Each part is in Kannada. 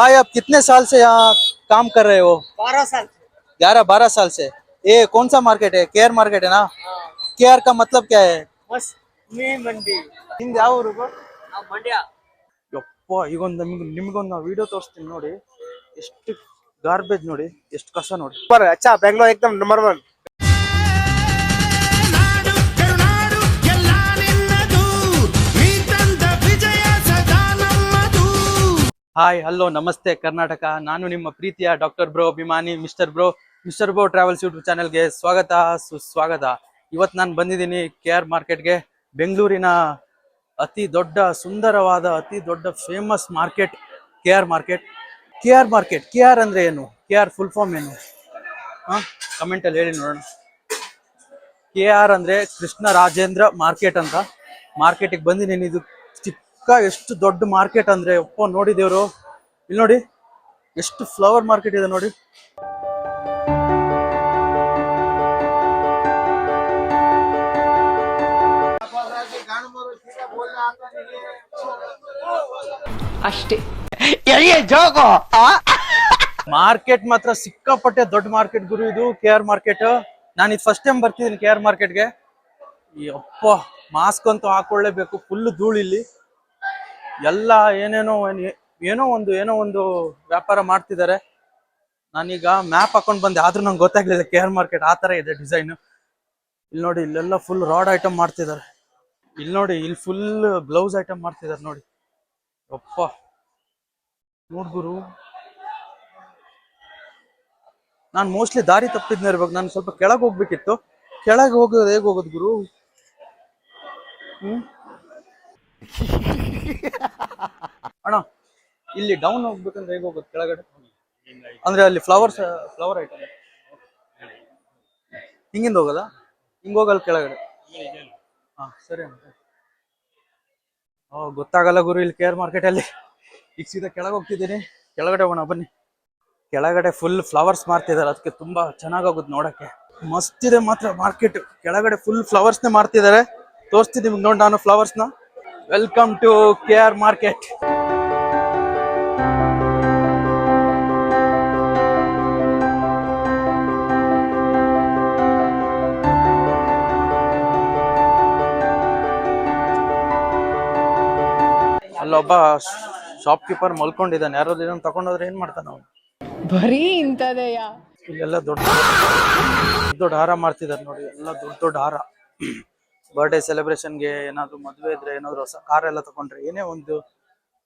भाई आप कितने साल से यहाँ काम कर रहे हो? 12 साल। 11-12 साल से। ये कौन सा मार्केट है? केआर मार्केट है ना? केआर का मतलब क्या है? बस मी मंडी ನಿಮ್ದು ಯಾವ ಊರು bro? ಮಂಡ್ಯ ಯಪ್ಪ ಈಗೊಂದು ನಿಮ್ಗೊಂದು ನಾವು ವಿಡಿಯೋ ತೋರಿಸ್ತೀನಿ ನೋಡಿ. ಎಷ್ಟು ಗಾರ್ಬೇಜ್ ನೋಡಿ, ಎಷ್ಟು ಕಸ ನೋಡಿ. पर अच्छा बेंगलोर एकदम नंबर 1। ಹಾಯ್ ಹಲೋ ನಮಸ್ತೆ ಕರ್ನಾಟಕ. ನಾನು ನಿಮ್ಮ ಪ್ರೀತಿಯ ಡಾಕ್ಟರ್ ಬ್ರೋ ಅಭಿಮಾನಿ ಮಿಸ್ಟರ್ ಬ್ರೋ ಟ್ರಾವೆಲ್ಸ್ ಯೂಟ್ಯೂಬ್ ಚಾನೆಲ್ಗೆ ಸ್ವಾಗತ ಸುಸ್ವಾಗತ. ಇವತ್ತು ನಾನು ಬಂದಿದ್ದೀನಿ KR ಮಾರ್ಕೆಟ್ಗೆ. ಬೆಂಗಳೂರಿನ ಅತಿ ದೊಡ್ಡ ಸುಂದರವಾದ ಅತಿ ದೊಡ್ಡ famous market KR market. KR ಅಂದ್ರೆ ಏನು? KR ಫುಲ್ ಫಾರ್ಮ್ ಏನು? ಕಮೆಂಟಲ್ಲಿ ಹೇಳಿ ನೋಡೋಣ. KR ಅಂದ್ರೆ ಕೃಷ್ಣ ರಾಜೇಂದ್ರ ಮಾರ್ಕೆಟ್ ಅಂತ. ಮಾರ್ಕೆಟಿಗೆ ಬಂದಿದ್ದೀನಿ. ಇದು ಎಷ್ಟು ದೊಡ್ಡ ಮಾರ್ಕೆಟ್ ಅಂದ್ರೆ ಒಪ್ಪ ನೋಡಿ ದೇವ್ರು. ಇಲ್ಲಿ ನೋಡಿ ಎಷ್ಟು ಫ್ಲವರ್ ಮಾರ್ಕೆಟ್ ಇದೆ ನೋಡಿ. ಅಷ್ಟೇ ಮಾರ್ಕೆಟ್ ಮಾತ್ರ ಸಿಕ್ಕಾಪಟ್ಟೆ ದೊಡ್ಡ ಮಾರ್ಕೆಟ್ ಗುರು ಇದು KR ಮಾರ್ಕೆಟ್. ನಾನು ಇದು ಫಸ್ಟ್ ಟೈಮ್ ಬರ್ತಿದ್ದೀನಿ KR ಮಾರ್ಕೆಟ್ಗೆ. ಈ ಅಪ್ಪ ಮಾಸ್ಕ್ ಅಂತೂ ಹಾಕೊಳ್ಳೇಬೇಕು. ಫುಲ್ ಧೂಳು ಇಲ್ಲಿ. ಎಲ್ಲ ಏನೋ ಒಂದು ವ್ಯಾಪಾರ ಮಾಡ್ತಿದ್ದಾರೆ. ನಾನೀಗ ಮ್ಯಾಪ್ ಹಾಕೊಂಡ್ ಬಂದೆ, ಆದ್ರೂ ನಂಗೆ ಗೊತ್ತಾಗ್ಲಿಲ್ಲ KR ಮಾರ್ಕೆಟ್ ಆ ತರ ಇದೆ ಡಿಸೈನ್. ಇಲ್ಲಿ ನೋಡಿ, ಇಲ್ಲೆಲ್ಲ ಫುಲ್ ರಾಡ್ ಐಟಮ್ ಮಾಡ್ತಿದ್ದಾರೆ. ಇಲ್ಲಿ ನೋಡಿ, ಇಲ್ಲಿ ಫುಲ್ ಗ್ಲೌಸ್ ಐಟಮ್ ಮಾಡ್ತಿದ್ದಾರೆ ನೋಡಿ. ಅಪ್ಪ ನೋಡ್ಗುರು, ನಾನು ಮೋಸ್ಟ್ಲಿ ದಾರಿ ತಪ್ಪಿದ್ನ ಇರ್ಬೇಕು. ನಾನು ಸ್ವಲ್ಪ ಕೆಳಗೆ ಹೋಗ್ಬೇಕಿತ್ತು. ಕೆಳಗೆ ಹೋಗೋದು ಹೇಗೆ ಹೋಗೋದು ಗುರು? ಅಣ್ಣ, ಇಲ್ಲಿ ಡೌನ್ ಹೋಗ್ಬೇಕಂದ್ರೆ ಹೇಗೆ ಹೋಗೋದು ಕೆಳಗಡೆ? ಅಂದ್ರೆ ಅಲ್ಲಿ ಫ್ಲವರ್ ಐಟಮ್ ಹಿಂಗಿಂದ ಹೋಗೋದಾ? ಹಿಂಗ ಹೋಗಲ್ಲ ಕೆಳಗಡೆ? ಹಾ ಸರಿ ಅಣ್ಣ. ಗೊತ್ತಾಗಲ್ಲ ಗುರು ಇಲ್ಲಿ KR ಮಾರ್ಕೆಟ್ ಅಲ್ಲಿ. ಈಗ ಸೀದಾ ಕೆಳಗೆ ಹೋಗ್ತಿದ್ದೀನಿ. ಕೆಳಗಡೆ ಹೋಗೋಣ ಬನ್ನಿ. ಕೆಳಗಡೆ ಫುಲ್ ಫ್ಲವರ್ಸ್ ಮಾರ್ತಿದ್ದಾರೆ, ಅದಕ್ಕೆ ತುಂಬಾ ಚೆನ್ನಾಗೋಗುತ್ತೆ ನೋಡಕ್ಕೆ. ಮಸ್ತ್ ಇದೆ ಮಾತ್ರ ಮಾರ್ಕೆಟ್. ಕೆಳಗಡೆ ಫುಲ್ ಫ್ಲವರ್ಸ್ನೇ ಮಾರ್ತಿದ್ದಾರೆ. ತೋರಿಸ್ತೀನಿ ನಿಮ್ಗೆ ನೋಡಿ ನಾನು ಫ್ಲವರ್ಸ್ನ. Welcome to KR market. ಅಲ್ಲೊಬ್ಬ ಶಾಪ್ ಕೀಪರ್ ಮಲ್ಕೊಂಡಿದ್ದಾನೆ. ಯಾರೋ ಇದನ್ನ ತಗೊಂಡೋದ್ರೆ ಏನ್ ಮಾಡ್ತಾನ ಅವನು? ಬರೀ ಇಂಥದೆಯ. ಇಲ್ಲೆಲ್ಲ ದೊಡ್ಡ ದೊಡ್ಡ ಹಾರ ಮಾಡ್ತಿದ್ದಾರೆ ನೋಡಿ. ಎಲ್ಲ ದೊಡ್ಡ ಹಾರ. ಬರ್ಡೇ ಸೆಲೆಬ್ರೇಷನ್ಗೆ, ಏನಾದ್ರು ಮದುವೆ ಇದ್ರೆ, ಏನಾದ್ರು ಹೊಸ ಕಾರ್ ಎಲ್ಲ ತಗೊಂಡ್ರೆ, ಏನೇ ಒಂದು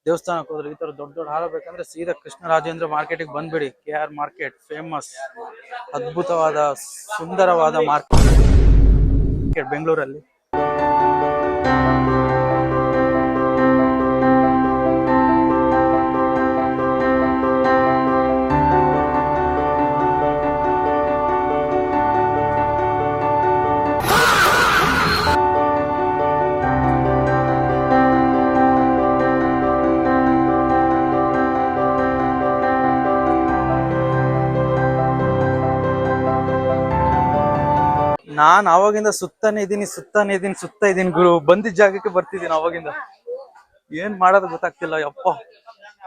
ದೇವಸ್ಥಾನಕ್ಕೆ ಹೋದ್ರೆ ಈ ತರ ದೊಡ್ಡ ಹಾರ ಬೇಕಂದ್ರೆ ಸೀದಾ ಕೃಷ್ಣ ರಾಜೇಂದ್ರ ಮಾರ್ಕೆಟಿಗೆ ಬಂದ್ಬಿಡಿ. KR ಮಾರ್ಕೆಟ್ ಫೇಮಸ್, ಅದ್ಭುತವಾದ ಸುಂದರವಾದ ಮಾರ್ಕೆಟ್ ಬೆಂಗಳೂರಲ್ಲಿ. ನಾನ್ ಅವಾಗಿಂದ ಸುತ್ತಾನೆ ಇದೀನಿ ಗುರು. ಬಂದಿದ್ದ ಜಾಗಕ್ಕೆ ಬರ್ತಿದ್ದೀನಿ ಅವಾಗಿಂದ. ಏನ್ ಮಾಡೋದು ಗೊತ್ತಾಗ್ತಿಲ್ಲ ಯಪ್ಪ.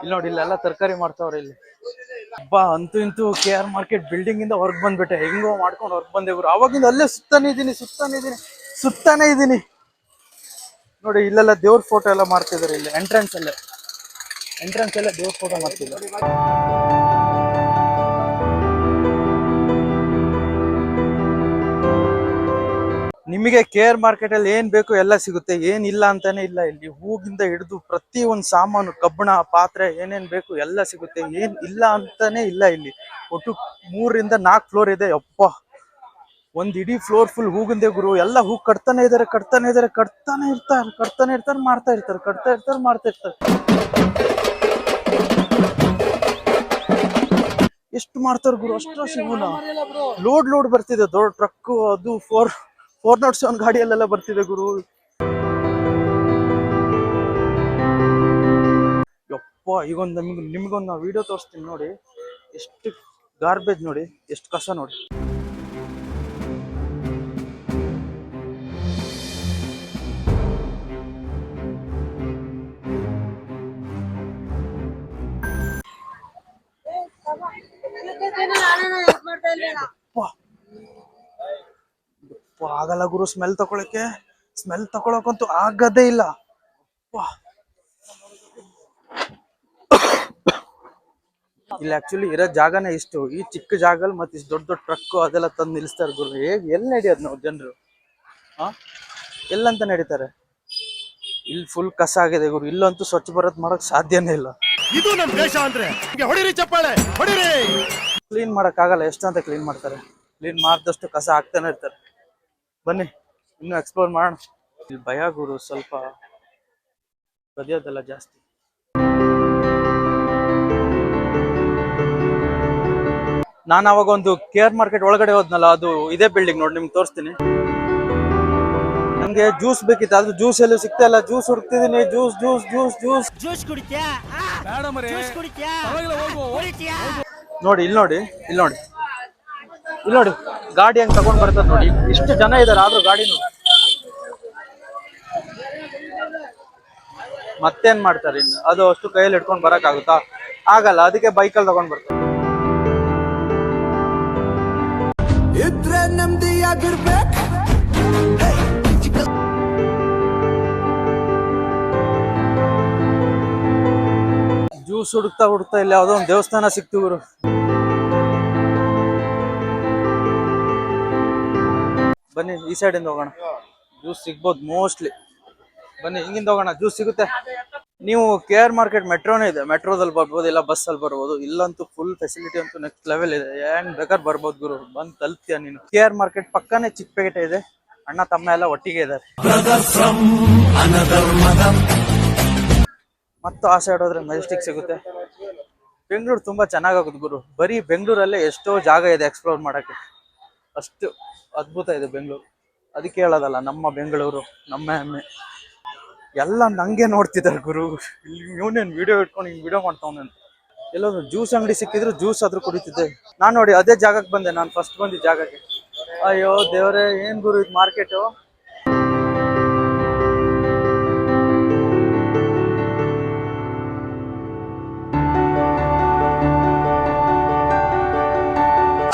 ಇಲ್ಲಿ ನೋಡಿ, ಇಲ್ಲೆಲ್ಲ ತರಕಾರಿ ಮಾಡ್ತಾವ್ರೆ ಇಲ್ಲಿ. ಹಬ್ಬ ಅಂತೂ ಇಂತೂ KR ಮಾರ್ಕೆಟ್ ಬಿಲ್ಡಿಂಗ್ ಇಂದ ಹೊರಗ್ ಬಂದ್ಬಿಟ್ಟೆ. ಹೆಂಗೋ ಮಾಡ್ಕೊಂಡು ಹೊರಗ್ ಬಂದೆ ಗುರು. ಅವಾಗಿಂದ ಅಲ್ಲೇ ಸುತ್ತಾನೆ ಇದೀನಿ ನೋಡಿ. ಇಲ್ಲೆಲ್ಲ ದೇವ್ರ ಫೋಟೋ ಎಲ್ಲ ಮಾಡ್ತಿದ್ದಾರೆ. ಇಲ್ಲಿ ಎಂಟ್ರೆನ್ಸ್ ಅಲ್ಲೇ ದೇವ್ರ ಫೋಟೋ ಮಾಡ್ತಿದ್ದಾರೆ. ನಿಮಗೆ KR ಮಾರ್ಕೆಟ್ ಅಲ್ಲಿ ಏನ್ ಬೇಕು ಎಲ್ಲ ಸಿಗುತ್ತೆ. ಏನಿಲ್ಲ ಅಂತಾನೆ ಇಲ್ಲ ಇಲ್ಲಿ. ಹೂಗಿಂದ ಹಿಡಿದು ಪ್ರತಿ ಒಂದು ಸಾಮಾನು, ಕಬ್ಬಣ, ಪಾತ್ರೆ, ಏನೇನ್ ಬೇಕು ಎಲ್ಲ ಸಿಗುತ್ತೆ. ಏನ್ ಇಲ್ಲ ಅಂತಾನೆ ಇಲ್ಲ ಇಲ್ಲಿ. ಒಟ್ಟು 3-4 ಫ್ಲೋರ್ ಇದೆ. ಯಪ್ಪ, ಒಂದ್ ಇಡೀ ಫ್ಲೋರ್ ಫುಲ್ ಹೂಗಿಂದೆ ಗುರು. ಎಲ್ಲ ಹೂ ಕಟ್ತಾನೆ ಇರ್ತಾರೆ, ಮಾಡ್ತಾ ಇರ್ತಾರೆ. ಎಷ್ಟು ಮಾಡ್ತಾರ ಗುರು? ಅಷ್ಟು ಹೂನ ಲೋಡ್ ಬರ್ತಿದೆ. ದೊಡ್ಡ ಟ್ರಕ್, ಅದು 407 ಗಾಡಿಯಲ್ಲೆಲ್ಲ ಬರ್ತಿದೆ ಗುರು. ಯಪ್ಪ, ಈಗೊಂದು ನಿಮ್ಗೊಂದು ನಾವು ವಿಡಿಯೋ ತೋರಿಸ್ತೀನಿ ನೋಡಿ. ಎಷ್ಟು ಗಾರ್ಬೇಜ್ ನೋಡಿ, ಎಷ್ಟು ಕಸ ನೋಡಿ. ಆಗಲ್ಲ ಗುರು ಸ್ಮೆಲ್ ತಗೊಳಕ್ಕೆ. ಸ್ಮೆಲ್ ತಗೊಳಕಂತೂ ಆಗದೇ ಇಲ್ಲ. ಇಲ್ಲಿ ಆಕ್ಚುಲಿ ಇರೋ ಜಾಗನೇ ಇಷ್ಟು. ಈ ಚಿಕ್ಕ ಜಾಗದಲ್ಲಿ ಮತ್ತೆ ಇಷ್ಟು ದೊಡ್ಡ ದೊಡ್ಡ ಟ್ರಕ್ ಅದೆಲ್ಲ ತಂದು ನಿಲ್ಲಿಸ್ತಾರೆ ಗುರು. ಎಲ್ಲಿ ನಡಿಯೋದು ನಾವು ಜನರು? ಎಲ್ಲಂತ ನಡೀತಾರೆ? ಇಲ್ಲಿ ಫುಲ್ ಕಸ ಆಗಿದೆ ಗುರು. ಇಲ್ಲಂತೂ ಸ್ವಚ್ಛ ಭಾರತ್ ಮಾಡಕ್ ಸಾಧ್ಯನೇ ಇಲ್ಲ. ಇದು ನಮ್ಮ ದೇಶ ಅಂದ್ರೆ ಹೊಡಿರಿ ಚಪ್ಪಾಳೆ ಹೊಡಿರಿ. ಕ್ಲೀನ್ ಮಾಡಕ್ ಆಗಲ್ಲ. ಎಷ್ಟು ಅಂತ ಕ್ಲೀನ್ ಮಾಡ್ತಾರೆ? ಕ್ಲೀನ್ ಮಾಡಿದಷ್ಟು ಕಸ ಹಾಕ್ತಾನೆ ಇರ್ತಾರೆ. ಬನ್ನಿ ಇನ್ನು ಎಕ್ಸ್ಪ್ಲೋರ್ ಮಾಡೋಣ. ಇಲ್ಲಿ ಭಯ ಗುರು, ಸ್ವಲ್ಪ ಕದಿಯೋದೆಲ್ಲ ಜಾಸ್ತಿ. ನಾನು ಅವಾಗ ಒಂದು ಕೇರ್ ಮಾರ್ಕೆಟ್ ಒಳಗಡೆ ಹೋದ್ನಲ್ಲ, ಅದು ಇದೇ ಬಿಲ್ಡಿಂಗ್ ನೋಡಿ, ನಿಮ್ಗೆ ತೋರಿಸ್ತೀನಿ. ನಂಗೆ ಜ್ಯೂಸ್ ಬೇಕಿತ್ತು, ಅದು ಜ್ಯೂಸ್ ಎಲ್ಲೂ ಸಿಗ್ತಾ ಇಲ್ಲ. ಜ್ಯೂಸ್ ಹುಡುಕ್ತಿದ್ದೀನಿ. Juice juice juice juice juice ಕುಡಿತ್ಯಾ? ಜ್ಯೂಸ್ ಕುಡಿತ್ಯಾ? ನೋಡಿ, ಇಲ್ಲಿ ನೋಡಿ, ಇಲ್ಲಿ ನೋಡಿ, ಇಲ್ಲಿ ನೋಡಿ, ಗಾಡಿ ಹೆಂಗ್ ತಗೊಂಡ್ ಬರ್ತದ ನೋಡಿ. ಇಷ್ಟು ಜನ ಇದಾರೆ ಆದ್ರೂ ಗಾಡಿ ನೋಡಿ. ಮತ್ತೇನ್ ಮಾಡ್ತಾರೆ ಇನ್ನು? ಅದು ಅಷ್ಟು ಕೈಯಲ್ಲಿ ಇಟ್ಕೊಂಡ್ ಬರಕ್ ಆಗುತ್ತಾ? ಆಗಲ್ಲ. ಅದಕ್ಕೆ ಬೈಕಲ್ಲಿ ತಗೊಂಡ್ ಬರ್ತಾರೆ. ಇದ್ರೆ ನೆಮ್ಮದಿಯಾಗಿರ್ಬೇಕು. ಜ್ಯೂಸ್ ಹುಡುಕ್ತಾ ಹುಡುಕ್ತಾ ಇಲ್ಲಿ ಯಾವ್ದೋ ಒಂದು ದೇವಸ್ಥಾನ ಸಿಕ್ತು ಗುರು. ಬನ್ನಿ ಈ ಸೈಡ್ ಇಂದ ಹೋಗೋಣ. ಜ್ಯೂಸ್ ಸಿಗ್ಬೋದು ಮೋಸ್ಟ್ಲಿ. ಬನ್ನಿ ಹಿಂಗಿಂದ ಹೋಗೋಣ, ಜ್ಯೂಸ್ ಸಿಗುತ್ತೆ. ನೀವು KR ಮಾರ್ಕೆಟ್ ಮೆಟ್ರೋನೇ ಇದೆ, ಮೆಟ್ರೋದಲ್ಲಿ ಬರ್ಬೋದು, ಇಲ್ಲ ಬಸ್ ಅಲ್ಲಿ ಬರ್ಬೋದು. ಇಲ್ಲಂತೂ ಫುಲ್ ಫೆಸಿಲಿಟಿ ಅಂತೂ ನೆಕ್ಸ್ಟ್ ಲೆವೆಲ್ ಇದೆ. ಹೆಂಗ್ ಬೇಕಾದ್ರೆ ಬರ್ಬೋದು ಗುರು. ಬಂದ್ ತಲುಪ್ತೀಯ ನೀನು. KR ಮಾರ್ಕೆಟ್ ಪಕ್ಕನೇ ಚಿಕ್ಕಪೇಟೆ ಇದೆ. ಅಣ್ಣ ತಮ್ಮ ಎಲ್ಲ ಒಟ್ಟಿಗೆ ಇದ್ದಾರೆ. ಮತ್ತು ಆ ಸೈಡ್ ಹೋದ್ರೆ ಮೆಜೆಸ್ಟಿಕ್ ಸಿಗುತ್ತೆ. ಬೆಂಗಳೂರು ತುಂಬಾ ಚೆನ್ನಾಗಾಗುತ್ತೆ ಗುರು. ಬರೀ ಬೆಂಗಳೂರಲ್ಲೇ ಎಷ್ಟೋ ಜಾಗ ಇದೆ ಎಕ್ಸ್ಪ್ಲೋರ್ ಮಾಡಕ್ಕೆ. ಅಷ್ಟು ಅದ್ಭುತ ಇದೆ ಬೆಂಗಳೂರು. ಅದಕ್ಕೆ ಹೇಳೋದಲ್ಲ, ನಮ್ಮ ಬೆಂಗಳೂರು ನಮ್ಮ ಹೆಮ್ಮೆ. ಎಲ್ಲ ನಂಗೆ ನೋಡ್ತಿದ್ದಾರೆ ಗುರು. ಇವನೇನು ವಿಡಿಯೋ ಇಟ್ಕೊಂಡು ಹಿಂಗೆ ವಿಡಿಯೋ ಮಾಡ್ತಾವನೆ ಅಂತ. ಎಲ್ಲಾದ್ರು ಜ್ಯೂಸ್ ಅಂಗಡಿ ಸಿಕ್ಕಿದ್ರು ಜ್ಯೂಸ್ ಆದ್ರೂ ಕುಡಿತಿದ್ದೆ ನಾನು. ನೋಡಿ ಅದೇ ಜಾಗಕ್ಕೆ ಬಂದೆ ನಾನು, ಫಸ್ಟ್ ಬಂದಿದ್ದ ಜಾಗಕ್ಕೆ. ಅಯ್ಯೋ ದೇವರೇ, ಏನ್ ಗುರು ಇದು ಮಾರ್ಕೆಟು.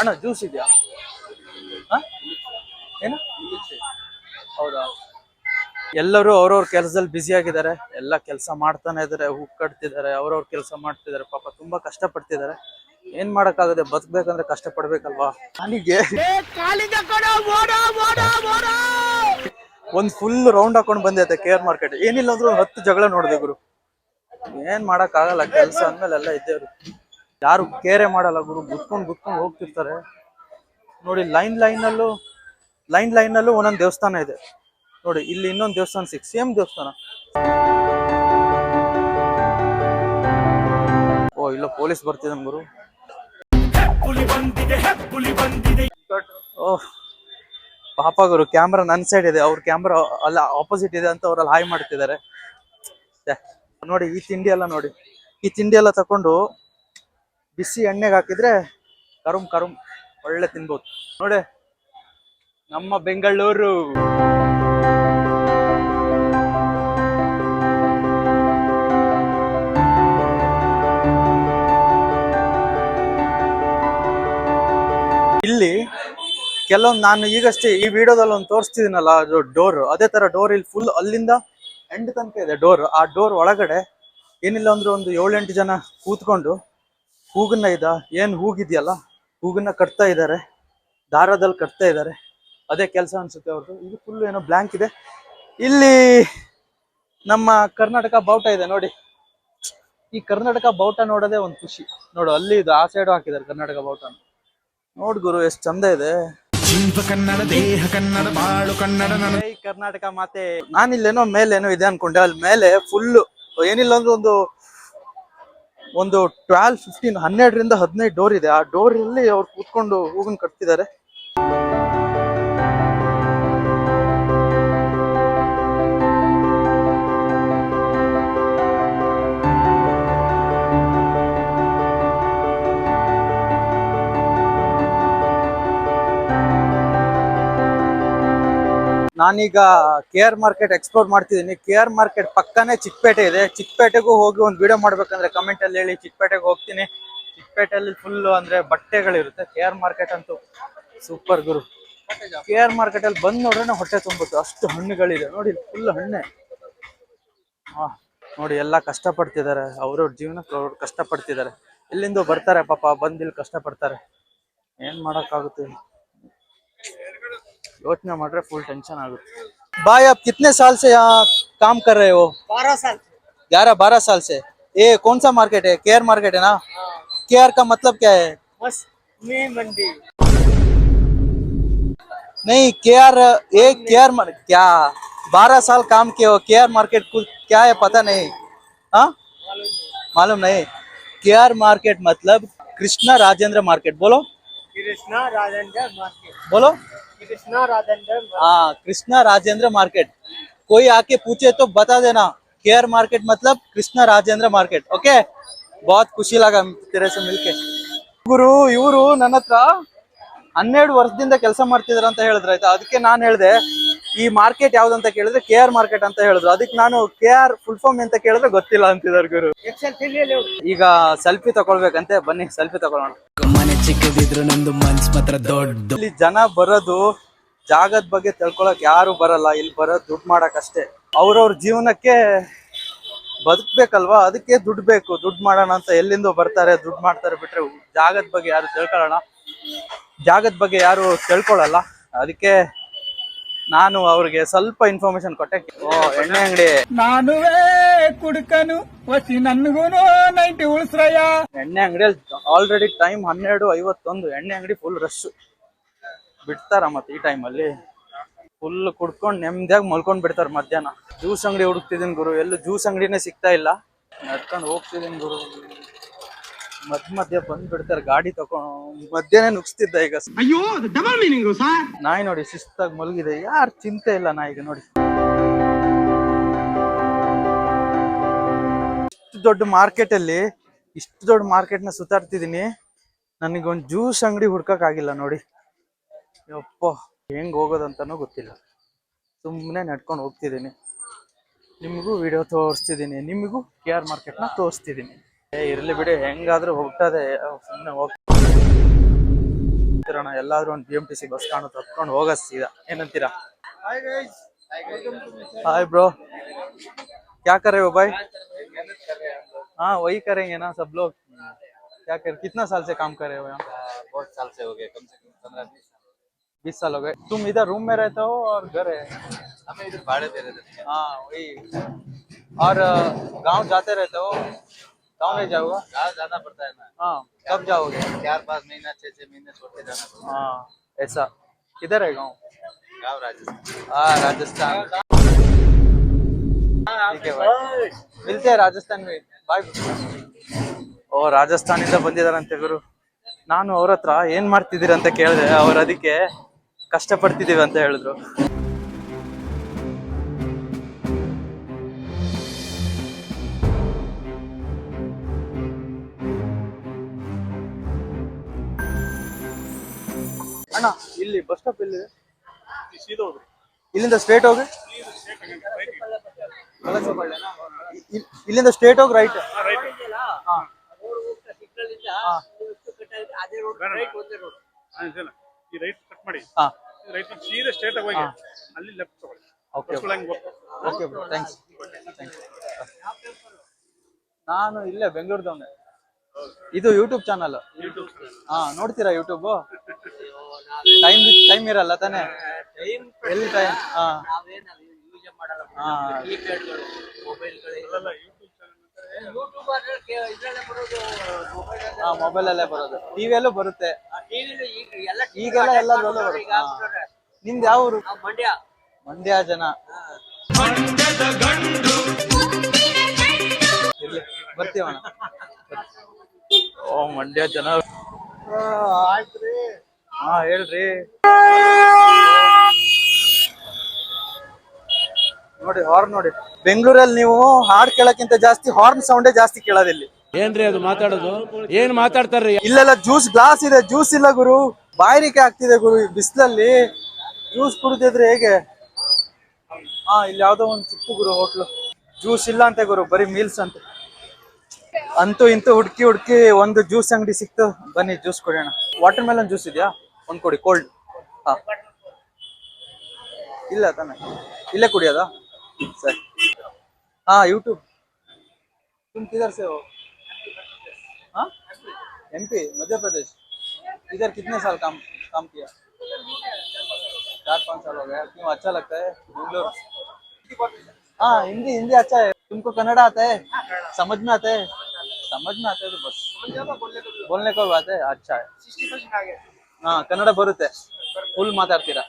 ಅಣ್ಣ ಜ್ಯೂಸ್ ಇದೆಯಾ? ಏನು? ಹೌದಾ? ಎಲ್ಲರೂ ಅವ್ರವ್ರ ಕೆಲಸದಲ್ಲಿ ಬ್ಯುಸಿ ಆಗಿದ್ದಾರೆ. ಎಲ್ಲ ಕೆಲಸ ಮಾಡ್ತಾನೆ ಇದಾರೆ, ಹೂ ಕಟ್ತಿದ್ದಾರೆ, ಅವ್ರವ್ರ ಕೆಲಸ ಮಾಡ್ತಿದ್ದಾರೆ. ಪಾಪ ತುಂಬಾ ಕಷ್ಟ ಪಡ್ತಿದ್ದಾರೆ. ಏನ್ ಮಾಡಕ್ಕಾಗದೆ, ಬದುಕ್ಬೇಕಂದ್ರೆ ಕಷ್ಟ ಪಡ್ಬೇಕಲ್ವಾ. ನನಗೆ ಒಂದ್ ಫುಲ್ ರೌಂಡ್ ಹಾಕೊಂಡ್ ಬಂದೈತೆ KR ಮಾರ್ಕೆಟ್. ಏನಿಲ್ಲ ಅಂದ್ರೂ 10 ಜಗಳ ನೋಡಿದೆ ಗುರು. ಏನ್ ಮಾಡಕ್ ಆಗಲ್ಲ, ಕೆಲಸ ಅಂದ್ಮೇಲೆ ಎಲ್ಲ ಇದ್ದೇವ್ರು. ಯಾರು ಕೇರೆ ಮಾಡಲ್ಲ ಗುರು. ಗುತ್ಕೊಂಡ್ ಹೋಗ್ತಿರ್ತಾರೆ ನೋಡಿ. ಲೈನ್ ಲೈನಲ್ಲೂ ಒಂದೊಂದು ದೇವಸ್ಥಾನ ಇದೆ ನೋಡಿ. ಇಲ್ಲಿ ಇನ್ನೊಂದು ದೇವಸ್ಥಾನ ಸೇಮ್ ದೇವಸ್ಥಾನ. ಓ ಇಲ್ಲ, ಪೊಲೀಸ್ ಬರ್ತಿದ್ದಾನೆ ಗುರು. ಓಹ್ ಪಾಪ ಗುರು, ಕ್ಯಾಮ್ರಾ ನನ್ನ ಸೈಡ್ ಇದೆ, ಅವ್ರ ಕ್ಯಾಮ್ರಾ ಅಲ್ಲ ಆಪೋಸಿಟ್ ಇದೆ ಅಂತ ಅವ್ರಲ್ಲಿ ಹಾಯ್ ಮಾಡ್ತಿದ್ದಾರೆ. ನೋಡಿ ಈ ತಿಂಡಿ ಎಲ್ಲ ನೋಡಿ. ಈ ತಿಂಡಿ ಎಲ್ಲ ತಕೊಂಡು ಬಿಸಿ ಎಣ್ಣೆಗೆ ಹಾಕಿದ್ರೆ ಕರುಮ್ ಒಳ್ಳೆ ತಿನ್ಬೋದು ನೋಡಿ. ನಮ್ಮ ಬೆಂಗಳೂರು. ಇಲ್ಲಿ ಕೆಲವೊಂದು ನಾನು ಈಗಷ್ಟೇ ಈ ವಿಡಿಯೋದಲ್ಲಿ ಒಂದು ತೋರಿಸ್ತಿದ್ದೀನಲ್ಲ, ಅದು ಡೋರ್. ಅದೇ ತರ ಡೋರ್ ಇಲ್ಲಿ ಫುಲ್ ಅಲ್ಲಿಂದ ಎಂಡ್ ತನಕ ಇದೆ ಡೋರ್. ಆ ಡೋರ್ ಒಳಗಡೆ ಏನಿಲ್ಲ ಅಂದ್ರೆ ಒಂದು 7-8 ಜನ ಕೂತ್ಕೊಂಡು ಹೂಗನ್ನ ಏನ್ ಹೂಗಿದೆಯಲ್ಲ, ಹೂಗನ್ನ ಕಟ್ತಾ ಇದ್ದಾರೆ, ದಾರದಲ್ಲಿ ಕಟ್ತಾ ಇದ್ದಾರೆ. ಅದೇ ಕೆಲಸ ಅನ್ಸುತ್ತೆ ಅವ್ರದ್ದು. ಇದು ಫುಲ್ ಏನೋ ಬ್ಲಾಂಕ್ ಇದೆ. ಇಲ್ಲಿ ನಮ್ಮ ಕರ್ನಾಟಕ ಬಾವುಟ ಇದೆ ನೋಡಿ. ಈ ಕರ್ನಾಟಕ ಬಾವುಟ ನೋಡೋದೇ ಒಂದು ಖುಷಿ. ನೋಡು ಅಲ್ಲಿ ಇದು, ಆ ಸೈಡ್ ಹಾಕಿದ್ದಾರೆ ಕರ್ನಾಟಕ ಬಾವುಟ. ನೋಡ್ ಗುರು ಎಷ್ಟು ಚಂದ ಇದೆ. ಜೀವ ಕನ್ನಡ, ದೇಹ ಕನ್ನಡ, ಬಾಳು ಕನ್ನಡ. ಜೈ ಕರ್ನಾಟಕ ಮಾತೆ. ನಾನಿಲ್ಲೇನೋ ಮೇಲೇನೋ ಇದೆ ಅನ್ಕೊಂಡೆ. ಅಲ್ಲಿ ಮೇಲೆ ಫುಲ್ ಏನಿಲ್ಲ ಅಂದ್ರೆ ಒಂದು 12-15 ಡೋರ್ ಇದೆ. ಆ ಡೋರ್ ಅಲ್ಲಿ ಅವ್ರು ಕೂತ್ಕೊಂಡು ಹೂಗನ್ ಕಟ್ತಿದ್ದಾರೆ. ನಾನೀಗ KR ಮಾರ್ಕೆಟ್ ಎಕ್ಸ್ಪ್ಲೋರ್ ಮಾಡ್ತಿದ್ದೀನಿ. KR ಮಾರ್ಕೆಟ್ ಪಕ್ಕನೇ ಚಿಕ್ಕಪೇಟೆ ಇದೆ. ಚಿಕ್ಕಪೇಟೆಗೂ ಹೋಗಿ ಒಂದು ವಿಡಿಯೋ ಮಾಡ್ಬೇಕಂದ್ರೆ ಕಮೆಂಟ್ ಅಲ್ಲಿ ಹೇಳಿ. ಚಿಕ್ಕಪೇಟೆಗೆ ಹೋಗ್ತೀನಿ. ಚಿಕ್ಕಪೇಟೆಯಲ್ಲಿ ಫುಲ್ ಅಂದ್ರೆ ಬಟ್ಟೆಗಳಿರುತ್ತೆ. ಕೆ ಆರ್ ಮಾರ್ಕೆಟ್ ಅಂತೂ ಸೂಪರ್ ಗುರು. ಕೆ ಆರ್ ಮಾರ್ಕೆಟ್ ಅಲ್ಲಿ ಬಂದ್ ನೋಡ್ರೆ ಹೊಟ್ಟೆ ತುಂಬುತ್ತೆ, ಅಷ್ಟು ಹಣ್ಣುಗಳಿದೆ ನೋಡಿ, ಫುಲ್ ಹಣ್ಣೆ. ಹಾ ನೋಡಿ, ಎಲ್ಲ ಕಷ್ಟಪಡ್ತಿದ್ದಾರೆ, ಅವ್ರವ್ರ ಜೀವನಕ್ಕೆ ಅವ್ರು ಕಷ್ಟಪಡ್ತಿದ್ದಾರೆ. ಎಲ್ಲಿಂದ ಬರ್ತಾರೆ ಪಾಪ, ಬಂದ್ ಇಲ್ಲಿ ಕಷ್ಟಪಡ್ತಾರೆ. ಏನ್ ಮಾಡಕ್ಕಾಗುತ್ತೆ, ಯೋಚನೆ ಮಾಡ್ರೆ ಫುಲ್ ಟೆನ್ಷನ್ ಆಗುತ್ತೆ. भाई आप कितने साल से यहाँ काम कर रहे हो? 12 साल 11-12 साल से. ये कौन सा मार्केट है? केयर मार्केट है ना? केयर का मतलब क्या है? बस मी मंडी नहीं, केयर ये केयर क्या 12 साल काम किए हो, केयर मार्केट कुछ क्या है पता नहीं? हाँ, मालूम नहीं. केयर मार्केट मतलब कृष्णा राजेंद्र मार्केट. बोलो कृष्णा राजेंद्र मार्केट, बोलो. कृष्णा राजेंद्र हाँ, कृष्णा राजेंद्र मार्केट. कोई आके पूछे तो बता देना, केयर मार्केट मतलब कृष्णा राजेंद्र मार्केट. ओके, बहुत खुशी लगा तेरे से मिलके. ಗುರು, ಇವರು ನನ್ನ ಹತ್ರ 12 ವರ್ಷದಿಂದ ಕೆಲಸ ಮಾಡ್ತಿದಾರೆ ಅಂತ ಹೇಳಿದ್ರು. ಆಯ್ತಾ, ಅದಕ್ಕೆ ನಾನು ಹೇಳಿದೆ ಈ ಮಾರ್ಕೆಟ್ ಯಾವ್ದಂತ ಕೇಳಿದ್ರೆ ಕೆ ಆರ್ ಮಾರ್ಕೆಟ್ ಅಂತ ಹೇಳಿದ್ರು. ಅದಕ್ಕೆ ನಾನು ಕೆ ಆರ್ ಫುಲ್ ಫಾರ್ಮ್ ಅಂತ ಕೇಳಿದ್ರೆ ಗೊತ್ತಿಲ್ಲ ಅಂತಿದ್ದಾರೆ ಗುರು. ಈಗ ಸೆಲ್ಫಿ ತಗೊಳ್ಬೇಕಂತೆ, ಬನ್ನಿ ಸೆಲ್ಫಿ ತಗೊಳ್ಳೋಣ. ಮನೆ ಚಿಕ್ಕದಿದ್ರು ನಂದು ಮನ್ಸ್ ಮಾತ್ರ ದೊಡ್ಡ. ಇಲ್ಲಿ ಜನ ಬರೋದು ಜಾಗದ ಬಗ್ಗೆ ತಿಳ್ಕೊಳಕ್ ಯಾರು ಬರಲ್ಲ, ಇಲ್ಲಿ ಬರೋದು ದುಡ್ಡು ಮಾಡಕ್ ಅಷ್ಟೇ. ಅವ್ರವ್ರ ಜೀವನಕ್ಕೆ ಬದುಕ್ಬೇಕಲ್ವಾ, ಅದಕ್ಕೆ ದುಡ್ಡು ಬೇಕು. ದುಡ್ಡು ಮಾಡೋಣ ಅಂತ ಎಲ್ಲಿಂದ ಬರ್ತಾರೆ, ದುಡ್ಡು ಮಾಡ್ತಾರೆ, ಬಿಟ್ರೆ ಜಾಗದ ಬಗ್ಗೆ ಯಾರು ತಿಳ್ಕೊಳ್ಳೋಣ, ಜಾಗದ ಬಗ್ಗೆ ಯಾರು ತಿಳ್ಕೊಳಲ್ಲ. ಅದಕ್ಕೆ ನಾನು ಅವ್ರಿಗೆ ಸ್ವಲ್ಪ ಇನ್ಫಾರ್ಮೇಶನ್ ಕೊಟ್ಟೆ. ಓ, ಎಣ್ಣೆ ಅಂಗಡಿ. ನಾನುವೇ ಕುಡ್ಕನು ವಸಿ ನನ್ಗೂನು ನೈಂಟಿ ಉಳ್ಸ್ರಯ್ಯ. ಎಣ್ಣೆ ಅಂಗಡಿಯಲ್ಲಿ ಆಲ್ರೆಡಿ ಟೈಮ್ 12:51. ಎಣ್ಣೆ ಅಂಗಡಿ ಫುಲ್ ರಶ್. ಬಿಡ್ತಾರ ಮತ್ತೆ ಈ ಟೈಮಲ್ಲಿ ಫುಲ್ ಕುಡ್ಕೊಂಡು ನೆಮ್ಮದಿಯಾಗಿ ಮಲ್ಕೊಂಡ್ ಬಿಡ್ತಾರ ಮಧ್ಯಾಹ್ನ. ಜ್ಯೂಸ್ ಅಂಗಡಿ ಹುಡುಕ್ತಿದೀನಿ ಗುರು, ಎಲ್ಲೂ ಜ್ಯೂಸ್ ಅಂಗಡಿನೇ ಸಿಗ್ತಾ ಇಲ್ಲ. ನಡ್ಕೊಂಡು ಹೋಗ್ತಿದೀನಿ ಗುರು, ಮಧ್ಯ ಬಂದ್ ಬಿಡ್ತಾರೆ ಗಾಡಿ ತಗೊಂಡು. ಮಧ್ಯಾಹ್ನ ನುಗ್ಸ್ತಿದ್ದ ಈಗ. ಅಯ್ಯೋ, ಡಬಲ್ ಮೀನಿಂಗ್ ಸರ್. ನಾಯಿ ನೋಡಿ ಶಿಸ್ತಾಗಿ ಮಲಗಿದೆ, ಯಾರು ಚಿಂತೆ ಇಲ್ಲ ನಾಯಿಗೆ ನೋಡಿ. ಇಷ್ಟು ದೊಡ್ಡ ಮಾರ್ಕೆಟ್ ಅಲ್ಲಿ, ಇಷ್ಟು ದೊಡ್ಡ ಮಾರ್ಕೆಟ್ ನ ಸುತ್ತಾಡ್ತಿದೀನಿ, ನನಗೊಂದು ಜ್ಯೂಸ್ ಅಂಗಡಿ ಹುಡ್ಕಕ್ ಆಗಿಲ್ಲ ನೋಡಿ. ಯಪ್ಪ, ಹೆಂಗ್ ಹೋಗೋದಂತಾನೂ ಗೊತ್ತಿಲ್ಲ. ಸುಮ್ಮನೆ ನಡ್ಕೊಂಡು ಹೋಗ್ತಿದ್ದೀನಿ. ನಿಮಗೂ ವಿಡಿಯೋ ತೋರಿಸ್ತಿದ್ದೀನಿ, ನಿಮಗೂ ಕೆ ಆರ್ ಮಾರ್ಕೆಟ್ ನ ತೋರಿಸ್ತಿದ್ದೀನಿ. ಇರ್ಲಿ ಬಿಡಿ, ಹೆಂಗಾದ್ರೂ ಹೋಗ್ತದೆ, ಸುಮ್ಮನೆ ಹೋಗ್ತಿರೋಣ. ಎಲ್ಲಾದ್ರೂ ಒಂದು BMTC ಬಸ್ ಕಾಣುತ್ತೆ, ಹತ್ಕೊಂಡು ಹೋಗ ಸೀದಾ. ಏನಂತೀರಾ? हाय ब्रो, क्या कर रहे हो भाई? हाँ, वही करेंगे ना सब लोग. क्या कर, कितना साल से काम कर रहे हो यहाँ? बहुत साल से हो गए, कम से कम 15-20 साल हो गए. तुम इधर रूम में रहते हो और घर है? हमें इधर भाड़े दे रहे थे. हाँ वही. और गांव जाते रहते हो? गांव में जाओगे? गाँव जाना पड़ता है ना. हाँ, कब जाओगे? 4-5 महीना 6-6 महीने छोड़ के जाना पड़ता हाँ, ऐसा. किधर है गाँव? है. गाँव राजस्थान. हाँ, राजस्थान. ठीक है भाई, मिलते हैं राजस्थान में. बाय. ಓ, ರಾಜಸ್ಥಾನಿಂದ ಬಂದಿದಾರಂತೆ ಗುರು. ನಾನು ಅವ್ರ ಹತ್ರ ಏನ್ ಮಾಡ್ತಿದ್ದೀರ ಅಂತ ಕೇಳಿದೆ. ಅವ್ರು ಅದಕ್ಕೆ ಕಷ್ಟ ಪಡ್ತಿದೀವಿ ಅಂತ ಹೇಳಿದ್ರು. ಅಣ್ಣ, ಇಲ್ಲಿ ಬಸ್ ಸ್ಟಾಪ್ ಎಲ್ಲಿದೆ? ಇಲ್ಲಿಂದ ಸ್ಟ್ರೇಟ್ ಹೋಗಿ, ಇಲ್ಲಿಂದ ಸ್ಟ್ರೇಟ್ ಹೋಗಿ ರೈಟ್. ಈ ರೈಟ್ ಕಟ್ ಮಾಡಿ, ಹಾ, ರೈಟ್ ಸೀದಾ ಸ್ಟ್ರೇಟ್ ಆಗಿ ಹೋಗಿ ಅಲ್ಲಿ ಲೆಫ್ಟ್ ತಗೊಳ್ಳಿ. Okay okay bro, thanks. ನಾನು ಇಲ್ಲೇ ಬೆಂಗಳೂರದವನೇ. ಇದು ಯೂಟ್ಯೂಬ್ ಚಾನಲ್. ಹಾ, ನೋಡ್ತೀರಾ ಯೂಟ್ಯೂಬ್? ಟೈಮ್ ಇರಲ್ಲ ತಾನೇ, ಎಲ್ಲಿ ಟೈಮ್? ಹಾ ಹಾ, ಮೊಬೈಲ್ ಅಲ್ಲೇ ಬರೋದು, ಟಿವಿಯಲ್ಲೂ ಬರುತ್ತೆ. ಈಗೆಲ್ಲ ಎಲ್ಲದರಲ್ಲೂ ಬರುತ್ತೆ. ನಿಮ್ದು ಯಾವ ಊರು? ಮಂಡ್ಯ ಜನ. ಇರ್ಲಿ, ಬರ್ತೀವಣ್ಣ. ಓ, ಮಂಡ್ಯ ಜನ. ಹಾ, ಹೇಳ್ರಿ. ನೋಡಿ ಹಾರ್ನ್ ನೋಡಿ. ಬೆಂಗಳೂರಲ್ಲಿ ನೀವು ಹಾಡ್ ಕೇಳಕ್ಕಿಂತ ಜಾಸ್ತಿ ಹಾರ್ನ್ ಸೌಂಡೇ ಜಾಸ್ತಿ ಕೇಳೋದಿಲ್ಲಿ. ಏನ್ರಿ ಅದು ಮಾತಾಡೋದು? ಏನ್ ಮಾತಾಡ್ತಾರ್ರಿ? ಇಲ್ಲೆಲ್ಲ ಜ್ಯೂಸ್ ಗ್ಲಾಸ್ ಇದೆ, ಜ್ಯೂಸ್ ಇಲ್ಲ ಗುರು. ಬಾಯಾರಿಕೆ ಆಗ್ತಿದೆ ಗುರು ಈ ಬಿಸಿಲಲ್ಲಿ. ಜ್ಯೂಸ್ ಕುಡಿದಿದ್ರೆ ಹೇಗೆ? ಹಾ, ಇಲ್ಲಿ ಯಾವ್ದೋ ಒಂದು ಚಿಕ್ಕ ಗುರು ಹೋಟ್ಲು. ಜ್ಯೂಸ್ ಇಲ್ಲ ಅಂತೆ ಗುರು, ಬರೀ ಮೀಲ್ಸ್ ಅಂತೆ. ಅಂತೂ ಇಂತೂ ಹುಡುಕಿ ಹುಡುಕಿ ಒಂದು ಜ್ಯೂಸ್ ಅಂಗಡಿ ಸಿಕ್ತು, ಬನ್ನಿ ಜ್ಯೂಸ್ ಕುಡಿಯೋಣ. ವಾಟರ್ ಮೆಲನ್ ಜ್ಯೂಸ್ ಇದೆಯಾ? ಒಂದ್ ಕೊಡಿ, ಕೋಲ್ಡ್. ಹಾ, ಇಲ್ಲ ತಾನೆ, ಇಲ್ಲೇ ಕುಡಿಯೋದಾ? ಸರಿ. हाँ यूट्यूब, तुम किधर से हो? हाँ, एमपी, मध्य प्रदेश. इधर कितने साल काम किया? 4-5 साल हो गया. क्यों, अच्छा लगता है बेंगलोर? हाँ, हिंदी हिंदी अच्छा है. तुमको कन्नड़ा आता है? समझ में आता है? समझ में आता है तो बस बोलने को बात है. अच्छा है. हाँ, कन्नड़ ಬರುತ್ತೆ, फुल ಮಾತಾಡ್ತೀರಾ?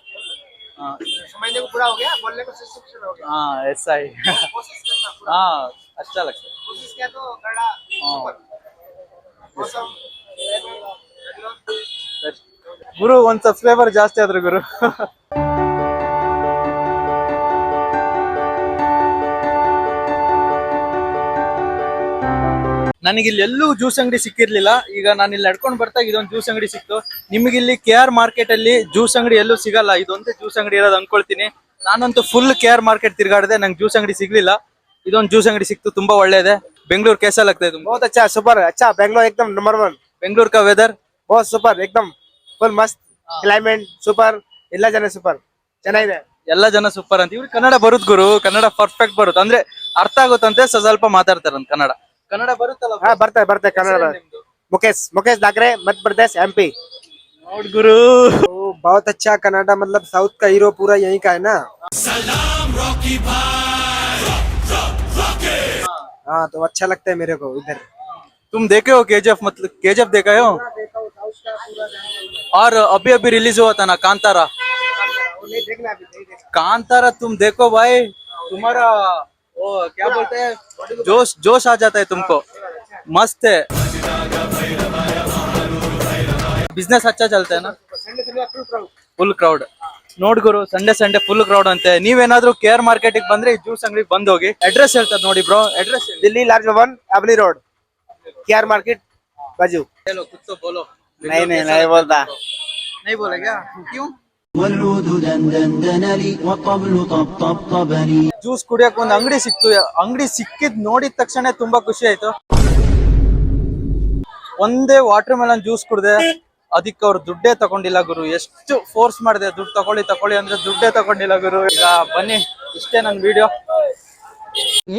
हाँ, समझने को पूरा हो गया, बोलने को 60% हो गया. हाँ ऐसा ही. कोशिश करना पूरा. हाँ, अच्छा लगता है. कोशिश किया तो कड़ा हाँ. सुपर. मौसम ಗುರು ಒಂದ್ ಸಬ್ಸ್ಕ್ರೈಬರ್ ಜಾಸ್ತಿ ಆದ್ರು ಗುರು. ನನಗೆ ಇಲ್ಲಿ ಎಲ್ಲೂ ಜ್ಯೂಸ್ ಅಂಗಡಿ ಸಿಕ್ಕಿರ್ಲಿಲ್ಲ. ಈಗ ನಾನು ಇಲ್ಲಿ ನಡ್ಕೊಂಡು ಬರ್ತಾಗ ಇದೊಂದು ಜ್ಯೂಸ್ ಅಂಗಡಿ ಸಿಕ್ತು. ನಿಮಗೆ ಇಲ್ಲಿ KR ಮಾರ್ಕೆಟ್ ಅಲ್ಲಿ ಜ್ಯೂಸ್ ಅಂಗಡಿ ಎಲ್ಲೂ ಸಿಗಲ್ಲ, ಇದೊಂದೇ ಜ್ಯೂಸ್ ಅಂಗಡಿ ಇರೋದು ಅನ್ಕೊಳ್ತೀನಿ. ನಾನಂತೂ ಫುಲ್ KR ಮಾರ್ಕೆಟ್ ತಿರ್ಗಾಡಿದೆ, ನಂಗೆ ಜ್ಯೂಸ್ ಅಂಗಡಿ ಸಿಗ್ಲಿಲ್ಲ. ಇದೊಂದು ಜ್ಯೂಸ್ ಅಂಗಡಿ ಸಿಕ್ತು, ತುಂಬಾ ಒಳ್ಳೆಯದೆ. ಬೆಂಗಳೂರು कैसा लगता है तुमको? बहुत अच्छा, सुपर अच्छा. बेंगलोर एकदम नंबर 1. ಬೆಂಗಳೂರು का वेदर बहुत सुपर, एकदम फुल मस्त. क्लाइमेट सुपर, ಎಲ್ಲ ಜನ ಸೂಪರ್, ಚೆನ್ನಾಗಿದೆ. ಎಲ್ಲ ಜನ ಸೂಪರ್ ಅಂತ. ಇವ್ರು ಕನ್ನಡ ಬರುತ್ ಗುರು, ಕನ್ನಡ ಪರ್ಫೆಕ್ಟ್ ಬರುತ್ತೆ, ಅಂದ್ರೆ ಅರ್ಥ ಆಗುತ್ತಂತೆ, ಸ್ವಲ್ಪ ಮಾತಾಡ್ತಾರಂತ ಕನ್ನಡ. ಕನ್ನಡ ಬರುತ್ತಲ್ಲ? ಹಾ, ಬರ್ತಾರೆ ಕನ್ನಡ. मुकेश दाकरे, मध्य प्रदेश, MP. ನೋಡ್ ಗುರು, बहुत अच्छा कनाडा, मतलब साउथ का हीरो पूरा यहीं का है ना. हाँ, तो अच्छा लगता है मेरे को इधर. तुम देखे हो KGF? मतलब KGF देखा हो? और अभी अभी रिलीज हुआ था ना कांतारा. कांतारा तुम देखो भाई, तुम्हारा वो क्या बोलते हैं, जोश आ जाता है तुमको. मस्त है, बिजनेस अच्छा चलता है ना? Full crowd. ನೋಡ್ ಗುರು, ಸಂಡೆ ಫುಲ್ ಕ್ರೌಡ್ ಅಂತೆ. ನೀವೇನಾದ್ರೂ KR ಮಾರ್ಕೆಟ್ ಬಂದ್ರೆ ಈ ಜ್ಯೂಸ್ ಅಂಗಡಿಗೆ ಬಂದ್ ಹೋಗಿ. ಅಡ್ರೆಸ್ ಹೇಳ್ತಾರೆ ನೋಡಿ ಬ್ರೋ, ಅಡ್ರೆಸ್ दिल्ली लार्ज भवन, अवनी रोड, KR मार्केट बाजू. ಹೇಳೋ, कुछ तो बोलो. नहीं बोलता. नहीं बोलेगा क्यों? والعود دندن لي والطبل طبطبني. ಜ್ಯೂಸ್ ಕುಡಿಯಕ್ ಒಂದ್ ಅಂಗಡಿ ಸಿಕ್ತು. ಅಂಗಡಿ ಸಿಕ್ಕಿದ್ ನೋಡಿದ ತಕ್ಷಣ ತುಂಬಾ ಖುಷಿ ಆಯ್ತು. ಒಂದೇ ವಾಟರ್ ಮೆಲನ್ ಜ್ಯೂಸ್ ಕುಡ್ದೆ, ಅದಕ್ಕೆ ಅವ್ರು ದುಡ್ಡೇ ತಗೊಂಡಿಲ್ಲ ಗುರು. ಎಷ್ಟು ಫೋರ್ಸ್ ಮಾಡಿದೆ, ದುಡ್ಡು ತಗೊಳ್ಳಿ ಅಂದ್ರೆ ದುಡ್ಡೇ ತಗೊಂಡಿಲ್ಲ ಗುರು. ಈಗ ಬನ್ನಿ, ಇಷ್ಟೇ ನನ್ ವಿಡಿಯೋ.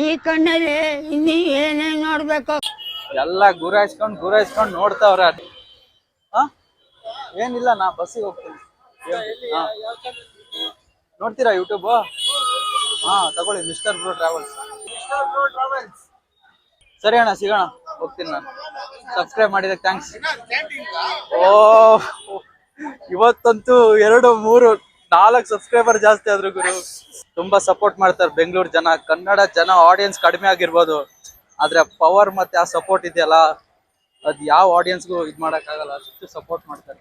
ಈ ಕಣ್ಣಲ್ಲಿ ಇನ್ನೀ ಏನೇನ್ ನೋಡ್ಬೇಕು? ಎಲ್ಲ ಗುರಾಯಿಸ್ಕೊಂಡ್ ನೋಡ್ತಾವ್ರ. ಏನಿಲ್ಲ, ನಾ ಬಸ್ಸಿಗೆ ಹೋಗ್ತೀನಿ. ಹಾ. ನೋಡ್ತೀರಾ ಯೂಟ್ಯೂಬ್? ಹಾ, ತಗೊಳ್ಳಿ, ಮಿಸ್ಟರ್ ಬ್ರೋ ಟ್ರಾವೆಲ್ಸ್. ಸರಿ ಅಣ್ಣ, ಸಿಗೋಣ, ಹೋಗ್ತೀನಿ ನಾನು. ಸಬ್ಸ್ಕ್ರೈಬ್ ಮಾಡಿದಕ್ಕೆ ಥ್ಯಾಂಕ್ಸ್. ಓ, ಇವತ್ತಂತೂ 2, 3, 4 ಸಬ್ಸ್ಕ್ರೈಬರ್ ಜಾಸ್ತಿ ಆದ್ರು ಗುರು. ತುಂಬಾ ಸಪೋರ್ಟ್ ಮಾಡ್ತಾರೆ ಬೆಂಗಳೂರು ಜನ. ಕನ್ನಡ ಜನ ಆಡಿಯನ್ಸ್ ಕಡಿಮೆ ಆಗಿರ್ಬೋದು, ಆದ್ರೆ ಪವರ್ ಮತ್ತೆ ಆ ಸಪೋರ್ಟ್ ಇದೆಯಲ್ಲ, ಅದ್ ಯಾವ ಆಡಿಯನ್ಸ್ಗೂ ಇದ್ ಮಾಡಕ್ ಆಗಲ್ಲ, ಅಷ್ಟು ಸಪೋರ್ಟ್ ಮಾಡ್ತಾರೆ.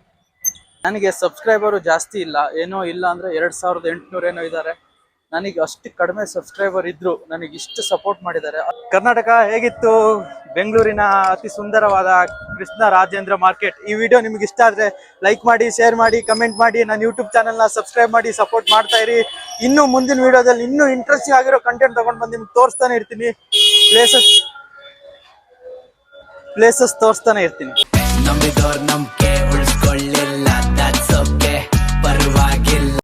ನನಗೆ ಸಬ್ಸ್ಕ್ರೈಬರು ಜಾಸ್ತಿ ಇಲ್ಲ, ಏನೋ ಇಲ್ಲ ಅಂದ್ರೆ 2800 ಏನೋ ಇದ್ದಾರೆ. ನನಗೆ ಅಷ್ಟು ಕಡಿಮೆ ಸಬ್ಸ್ಕ್ರೈಬರ್ ಇದ್ರು ನನಗೆ ಇಷ್ಟು ಸಪೋರ್ಟ್ ಮಾಡಿದ್ದಾರೆ. ಕರ್ನಾಟಕ ಹೇಗಿತ್ತು? ಬೆಂಗಳೂರಿನ ಅತಿ ಸುಂದರವಾದ ಕೃಷ್ಣ ರಾಜೇಂದ್ರ ಮಾರ್ಕೆಟ್. ಈ ವಿಡಿಯೋ ನಿಮ್ಗೆ ಇಷ್ಟ ಆದ್ರೆ ಲೈಕ್ ಮಾಡಿ, ಶೇರ್ ಮಾಡಿ, ಕಮೆಂಟ್ ಮಾಡಿ. ನನ್ನ ಯೂಟ್ಯೂಬ್ ಚಾನಲ್ನ ಸಬ್ಸ್ಕ್ರೈಬ್ ಮಾಡಿ, ಸಪೋರ್ಟ್ ಮಾಡ್ತಾ ಇರಿ. ಇನ್ನು ಮುಂದಿನ ವಿಡಿಯೋದಲ್ಲಿ ಇನ್ನೂ ಇಂಟ್ರೆಸ್ಟಿಂಗ್ ಆಗಿರೋ ಕಂಟೆಂಟ್ ತಗೊಂಡು ಬಂದು ನಿಮ್ಗೆ ತೋರಿಸ್ತಾನೆ ಇರ್ತೀನಿ. ಪ್ಲೇಸಸ್ ತೋರಿಸ್ತಾನೆ ಇರ್ತೀನಿ. ನಂಬಿದೋರ್ ನಂಬಿಕೆ ಉಳಿಸ್ಕೊಳ್ಳಿಲ್ಲ, that's okay, ಪರವಾಗಿಲ್ಲ.